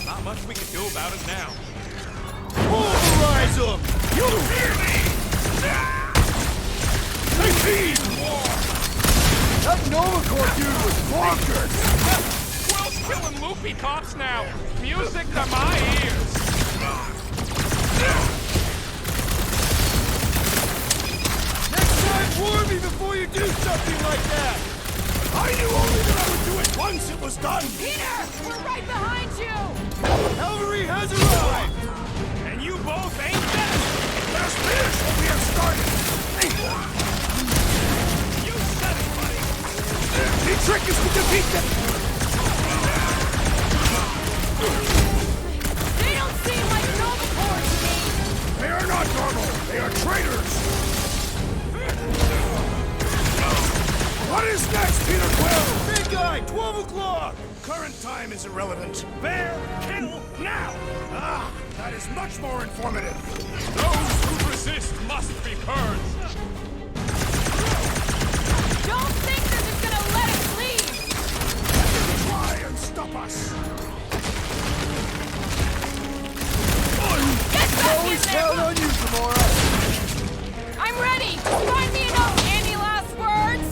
now? Not much we can do about it now. Pulverize them! You hear me? They feed! That Nova Corps dude was bonkers! Quill's killing loopy cops now. Music to my ears. Next time, warn me before you do something like that! I knew only that I would do it once it was done. Peter! We're right behind you! Cavalry has arrived! And you both ain't dead. Let us finish what we have started. You said it, buddy. The trick is to defeat them. They don't They are traitors! What is next, Peter Quill? Big guy, 12 o'clock! Current time is irrelevant. Bear, kill, now! Ah, that is much more informative. Those who resist must be purged. Don't think this is gonna let us leave! Try and stop us! Get back Always in there! count on you, Gamora. I'm ready! Find me a note! Any last words?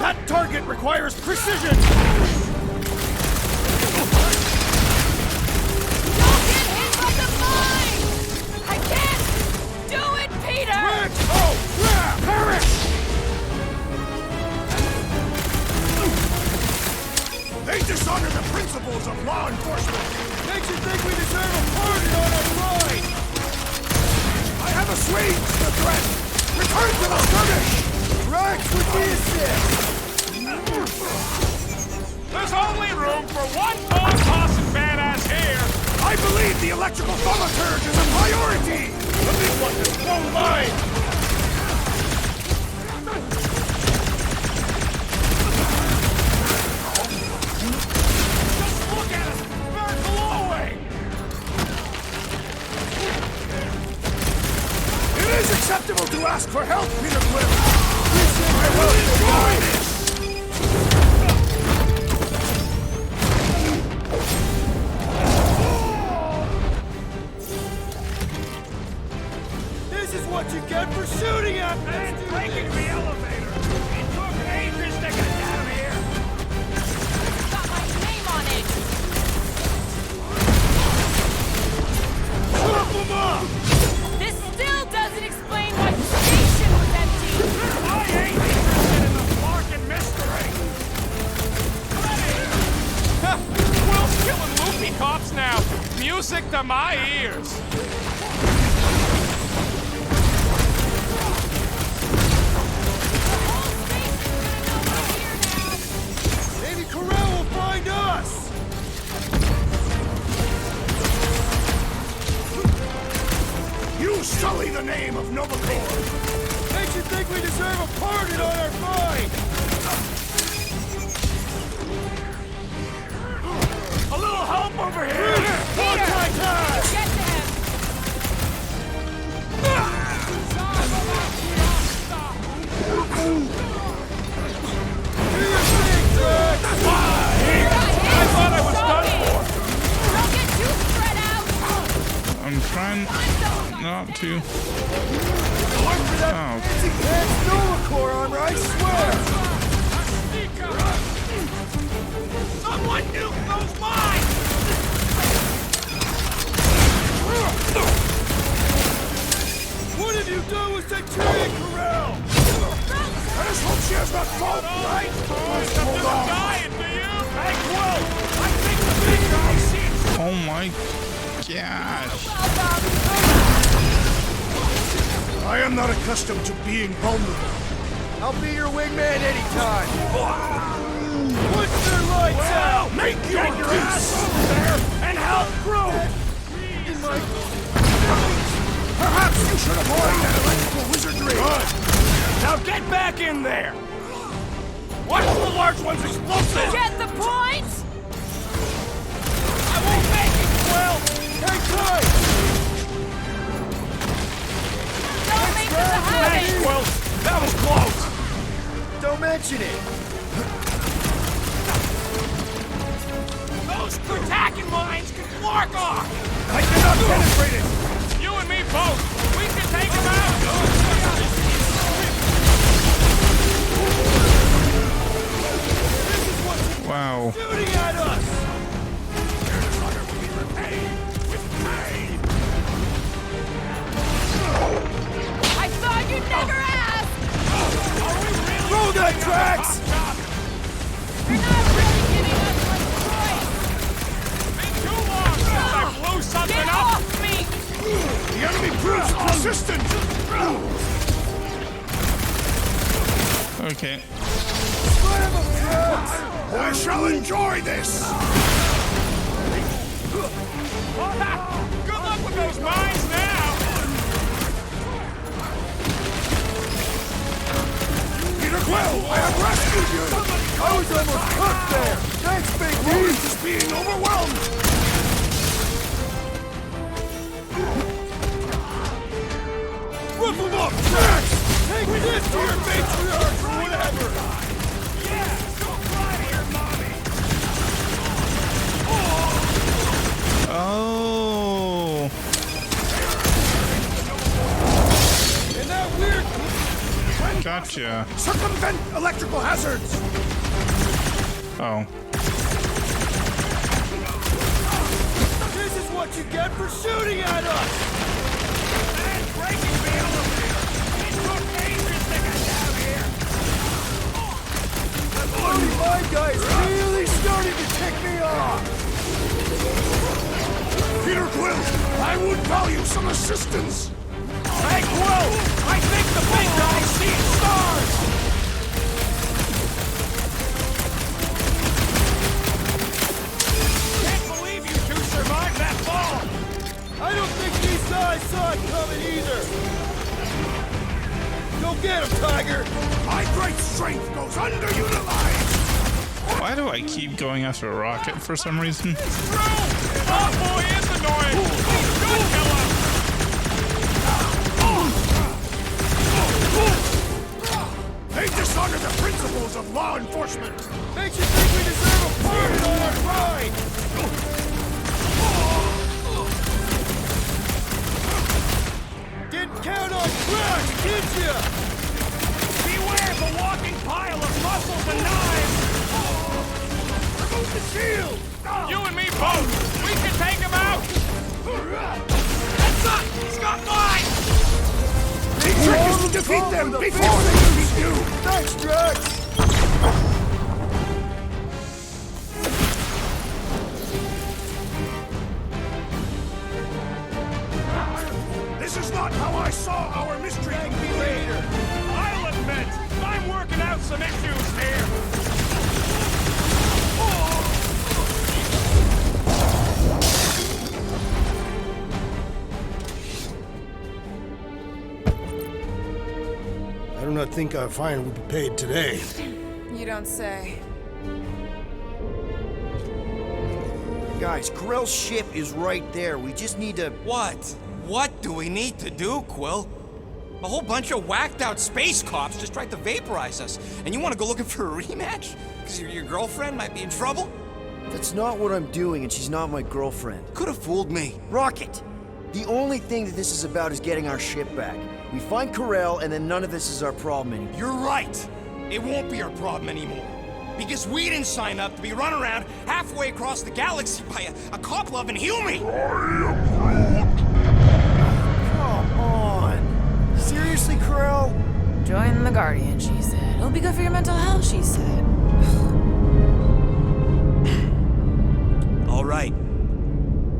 That target requires precision! Don't get hit by the mine! I can't do it, Peter! Oh, yeah! Perish! They dishonor the principles of law enforcement! Makes you think we deserve a pardon on our side! I have assuaged the threat! Return to the skirmish! Rex with the assist. There's only room for one more tossing badass here. I believe the electrical thaumaturge is a priority! The big one has blown mine! Just look at us! We're glowing! It is acceptable to ask for help, Peter Quill! I will enjoy this! This is what you get for shooting at me. And breaking the elevator! It took ages to get down here! Got my name on it! Chop them up! This still doesn't explain why the station was empty! I ain't interested in the Larkin mystery! Will's killing loopy cops now. Music to my ears. Maybe Corel will find us. You sully the name of Nova Corps! Makes you think we deserve a pardon on our fight. A little help over here! Peter! Get to him! I thought I was done for. Don't get too spread out! I'm trying not to. Oh, That's Nova Corps armor, I swear. Someone nuke those mines! What have you done with Centurion Corel? I just hope she has not fallen, right? Hold on! Dying, do you? Hey, Quill! I think the big guy seems... oh my gosh. I am not accustomed to being vulnerable. I'll be your wingman anytime. Put their lights out! Make your ass over there and help Groot! In my... Perhaps you should avoid that electrical wizardry! Good! Now get back in there! Watch the large one's explosive! Get the point? I won't make it, Quill! Hang tight! Don't make this a habit! Thanks, Quill! That was close! Don't mention it. Those attacking mines can mark off! I cannot penetrate it! You and me both. We can take him out. Wow. Shooting at us! Their dishonor will be repaid with pain! I thought you'd never ask! Are we really Throw that tracks! You're not really giving us much choice! Been too long since I blew something Get up. off me! The enemy proves persistent! Okay. Slam 'em, Tracks! I shall enjoy this! Good luck with those mines now! Peter Quill, I have rescued you! I was almost cooked there! Thanks, Big D! He's just being overwhelmed! Rip him up, Drax! Take this to your matriarch or whatever! Yeah, go fly to your mommy! Oh. And that weird... Gotcha. Circumvent electrical hazards! Oh. This is what you get for shooting at us! And breaking the elevator! It's so dangerous to get down here! That bloody mine guy is really starting to tick me off! Peter Quill, I would value some assistance! Hey, Quill! I think the big guy's seeing stars! Can't believe you two survived that fall! I don't think these guys saw it coming either! Go get him, Tiger! My great strength goes underutilized! Why do I keep going after a rocket for some reason? Oh boy, is annoying! He's good, killer! They dishonor the principles of law enforcement! Makes you think we deserve a pardon on our ride! Didn't count on Crash, did ya? Beware the walking pile of muscles and knives! Remove the shield! You and me both! We can take him out! Heads up! He's got mine! The trick is to defeat them before they defeat you! Thanks, Drax! This is not how I saw our mystery! Thank me later! I'll admit, I'm working out some issues here! I do not think our fine will be paid today. You don't say. Guys, Grell's ship is right there. We just need to... What? What do we need to do, Quill? A whole bunch of whacked out space cops just tried to vaporize us. And you want to go looking for a rematch? Because your girlfriend might be in trouble? That's not what I'm doing, and she's not my girlfriend. Could have fooled me. Rocket! The only thing that this is about is getting our ship back. We find Corel, and then none of this is our problem anymore. You're right. It won't be our problem anymore. Because we didn't sign up to be run around halfway across the galaxy by a cop-loving human. Come on! Seriously, Corel? Join the Guardian, she said. It'll be good for your mental health, she said. All right.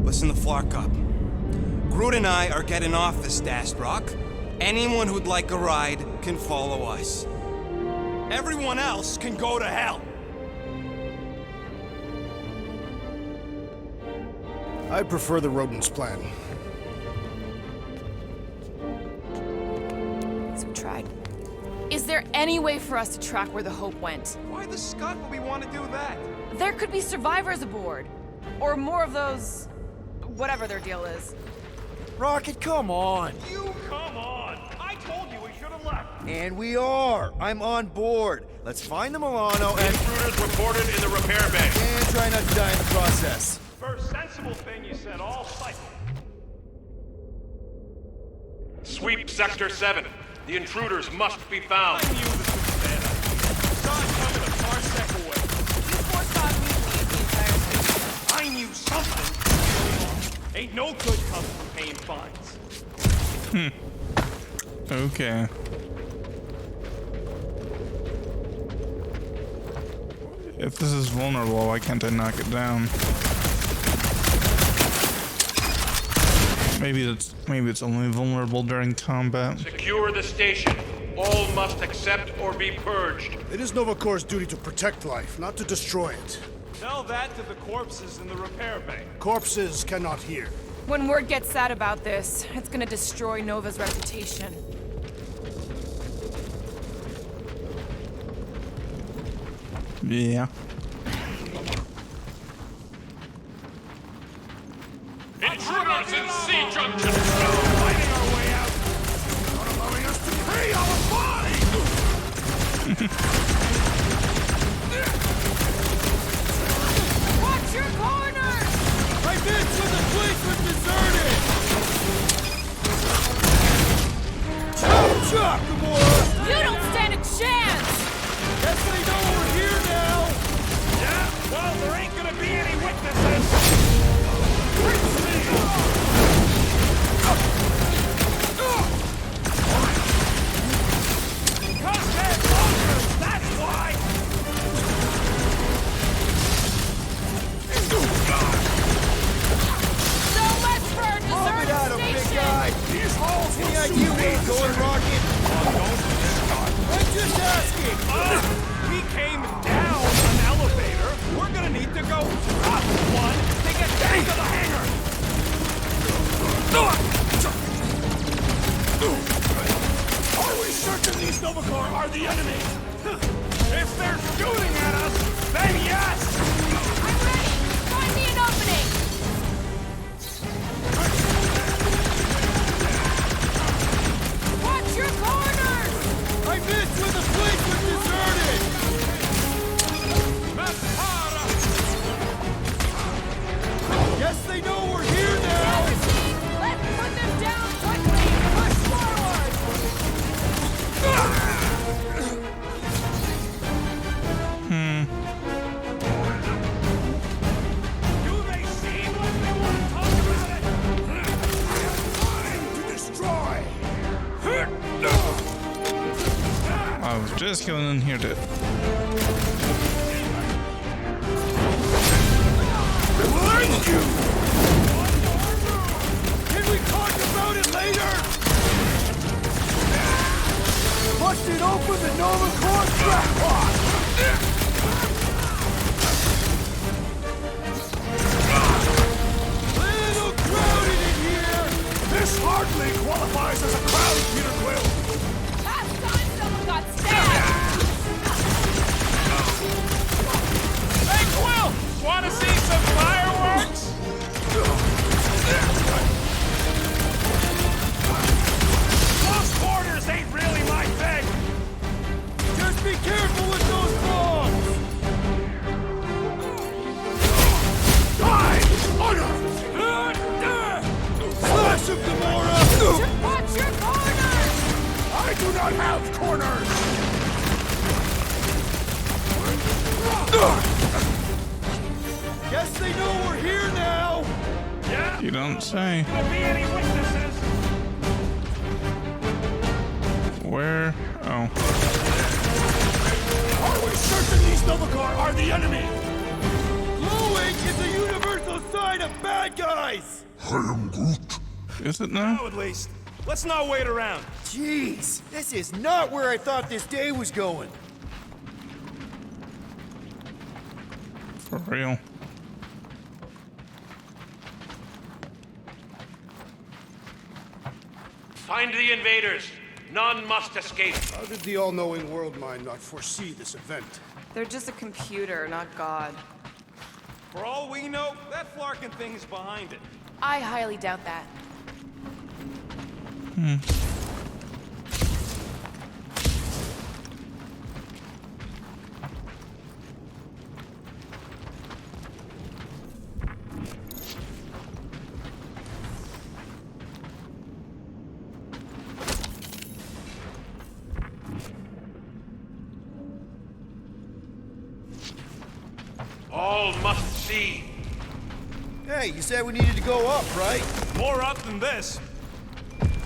Listen to Flark up. Groot and I are getting off this Dast Rock. Anyone who'd like a ride can follow us. Everyone else can go to hell. I prefer the rodents plan. So we tried. Is there any way for us to track where the Hope went? Why the scut would we want to do that? There could be survivors aboard. Or more of those... whatever their deal is. Rocket, come on! You come on! I told you we should have left! And we are! I'm on board! Let's find the Milano and... Intruders reported in the repair bay. And try not to die in the process. First sensible thing you said all cycle. Sweep Sector 7. The intruders must be found. I knew this was bad. Saw it coming a parsec away. These four saw immediately at the entire station. I knew something. Ain't no good coming from paying fines. Okay. If this is vulnerable, why can't I knock it down? Maybe it's only vulnerable during combat. Secure the station. All must accept or be purged. It is Nova Corps' duty to protect life, not to destroy it. Tell that to the corpses in the repair bay. Corpses cannot hear. When word gets out about this, it's gonna destroy Nova's reputation. Yeah. Intruders in C junction! Fighting our way out! Not allowing us to pay our fine! Watch your corners! I missed when the place was deserted! Chop, chop, Gamora! You don't stand a chance! Guess they know we're here now! Yeah, well, there ain't gonna be any witnesses. Crosshead soldiers, that's why! So much for our deserted At him, big guy! station! These halls will Any soon idea be where we're going, Rocket? I'm just asking! We came down an elevator. We're gonna need to go up one to get back to the hangar. Are we certain these Novacore are the enemy? If they're shooting at us, then yes! I'm ready! Find me an opening! Watch your corners! I missed when the place was deserted! Guess they know we're here now! Let's put them down quickly! Push forward! Do they seem like they want to talk about it? I have time to destroy! I was just going in here to. Thank you! Can we talk about it later? Busted open the Nova Corps crackpot! Little crowded in here! This hardly qualifies as a crowd, Peter Quill! Last time someone got stabbed! Hey, Quill! Wanna see some fireworks? Close quarters ain't really my thing! Just be careful with those bombs! Die! Honor! Slash him, Gamora! Watch your corners! I do not have corners! Guess they know we're here now! Yeah? You don't say. Gonna be any witnesses? Where? Oh. Are we certain these Novacore are the enemy? Glowing is a universal sign of bad guys! I am Groot. Is it now? Now at least. Let's not wait around. Jeez, this is not where I thought this day was going. For real. Find the invaders. None must escape. How did the all-knowing world mind not foresee this event? They're just a computer, not God. For all we know, that Flarkin thing's behind it. I highly doubt that. All must see. Hey, you said we needed to go up, right? More up than this.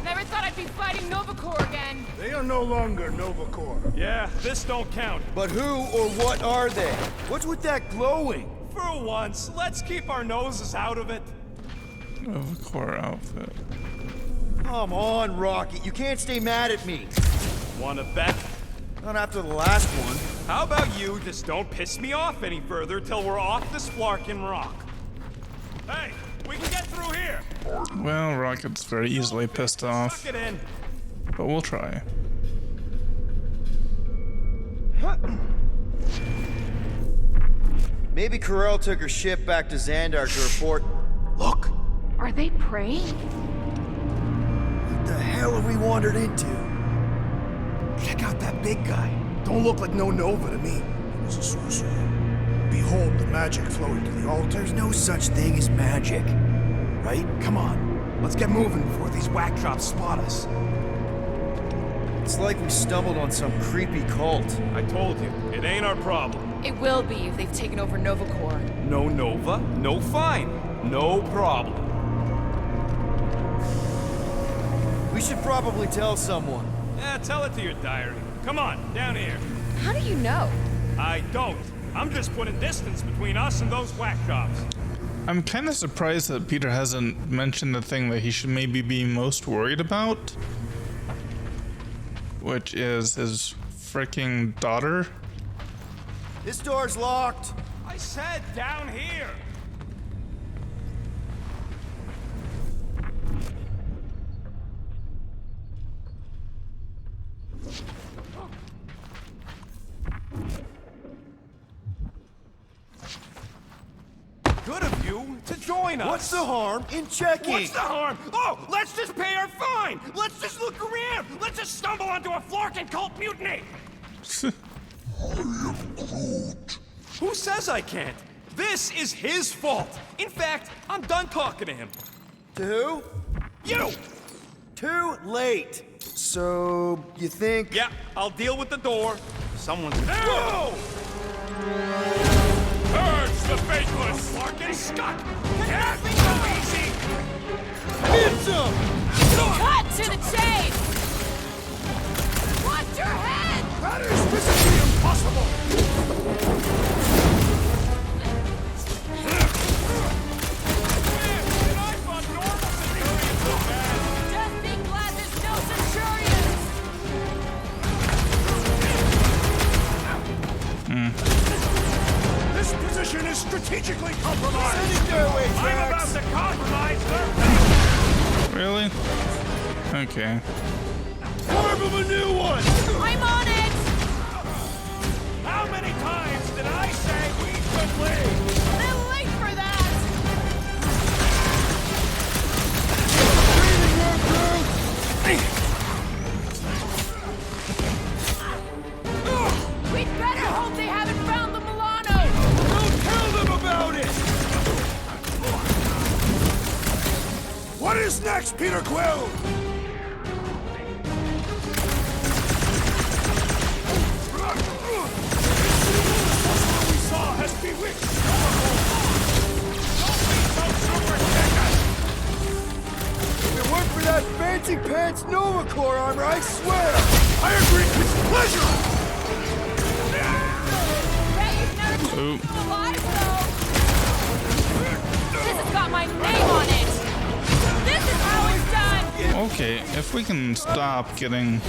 Never thought I'd be fighting Novacore again. They are no longer Novacore. Yeah, this don't count. But who or what are they? What's with that glowing? For once, let's keep our noses out of it. Of a core outfit. Come on, Rocket, you can't stay mad at me. Wanna bet? Not after the last one. How about you just don't piss me off any further till we're off this Flarkin rock? Hey, we can get through here! Well, Rocket's very easily pissed off, Suck it in! but we'll try. Maybe Corel took her ship back to Xandar to report. Look! Are they praying? What the hell have we wandered into? Check out that big guy. Don't look like no Nova to me. He was a sorcerer. Behold the magic flowing to the altar. There's no such thing as magic, right? Come on, let's get moving before these whack jobs spot us. It's like we stumbled on some creepy cult. I told you, it ain't our problem. It will be if they've taken over Nova Corps. No Nova, no fine. No problem. We should probably tell someone. Yeah, tell it to your diary. Come on, down here. How do you know? I don't. I'm just putting distance between us and those whack jobs. I'm kind of surprised that Peter hasn't mentioned the thing that he should maybe be most worried about, which is his freaking daughter. This door's locked. I said down here. Good of you to join us. What's the harm in checking? What's the harm? Oh, let's just pay our fine. Let's just look around. Let's just stumble onto a Flarkin cult mutiny. Who says I can't? This is his fault. In fact, I'm done talking to him. To who? You! Too late. So, you think? Yeah, I'll deal with the door. Someone's there. Whoa! Purge the faithless! Flarkin Scott! Can't be so easy! Hit him! Cut to the chase! Watch your head! That is physically impossible! Just be glad there's no Centurions! This position is strategically compromised! I'm about to compromise their Really? Okay. Form of a new one! I'm on it! How many times did I say we should leave? A little late for that! We'd better hope they haven't found the Milano! Don't tell them about it! What is next, Peter Quill? What we saw has bewitched Don't be so superstitious! If it weren't for that fancy pants Nova Corps armor, I swear! I agree with pleasure! Bet you've never been Ooh. alive, though! This has got my name on it! This is how it's done! Okay, if we can stop getting...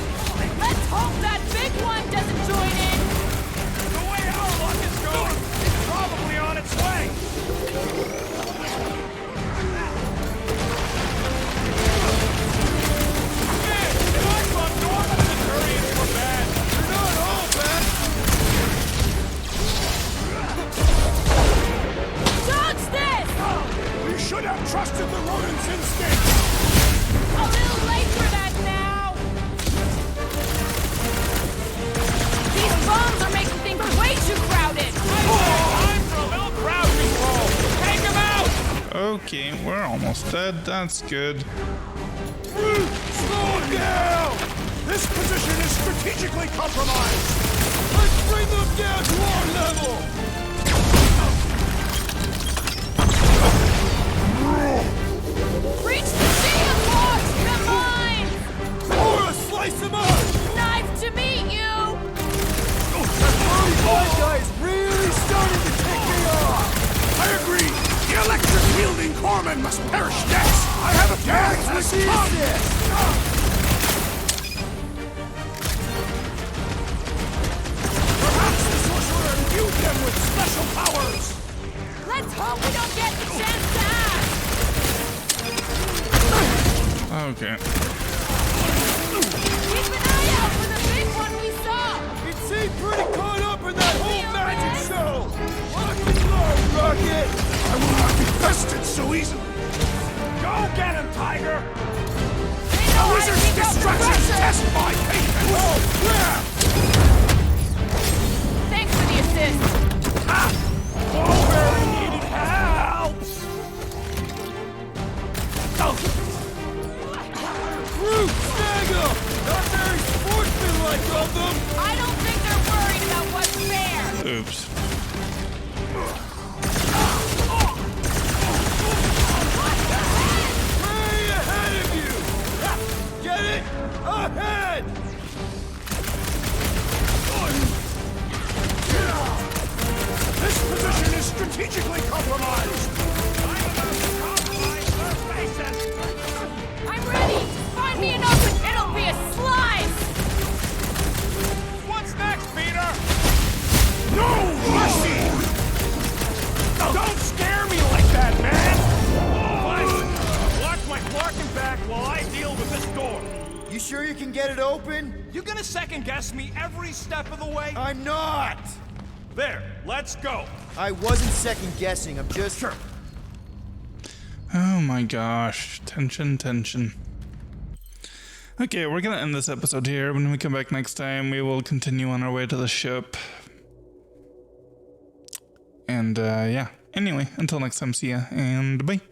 Let's hope that big one doesn't join in! The way our luck is going, it's probably on its way. Man, if I thought normal Centurions were bad, they're not all bad. Dodge this! We should have trusted the rodent's instinct! A little late for that now! These bombs are making things way too crowded! Time for a little crowd control. Take him out. Okay, we're almost dead. That's good. Slow down! This position is strategically compromised! Let's bring them down to our level! Reach the shield, boss! Come on! Or slice them up! Knife to meet you! That 35 guy is really starting to tick me off! I agree! The electric-wielding corpsman must perish next! I have a gag What this is tongue! this? Okay. Keep an eye out for the big one we saw! It seemed pretty caught up in that whole magic show! Lock and load, Rocket! I will not be bested so easily! Go get him, Tiger! The wizard's destruction test my patience! Oh, crap! Thanks for the assist! Wherein needed help! Groot, snag him! Not very sportsmanlike of them! I don't think they're worried about what's fair! Oops. Way ahead of you! Get it? Ahead! This position is strategically compromised! I'm about to compromise their faces! I'm ready! Find me an open, it'll be a slice! What's next, Peter? No mercy! Don't scare me like that, man! Fine. Watch my Flarkin back while I deal with this door. You sure you can get it open? You gonna second guess me every step of the way? I'm not! There, let's go. I wasn't second guessing, I'm just... Sure. Oh my gosh. Tension, tension. Okay, we're gonna end this episode here. When we come back next time, we will continue on our way to the ship. And, yeah. Anyway, until next time, see ya, and bye.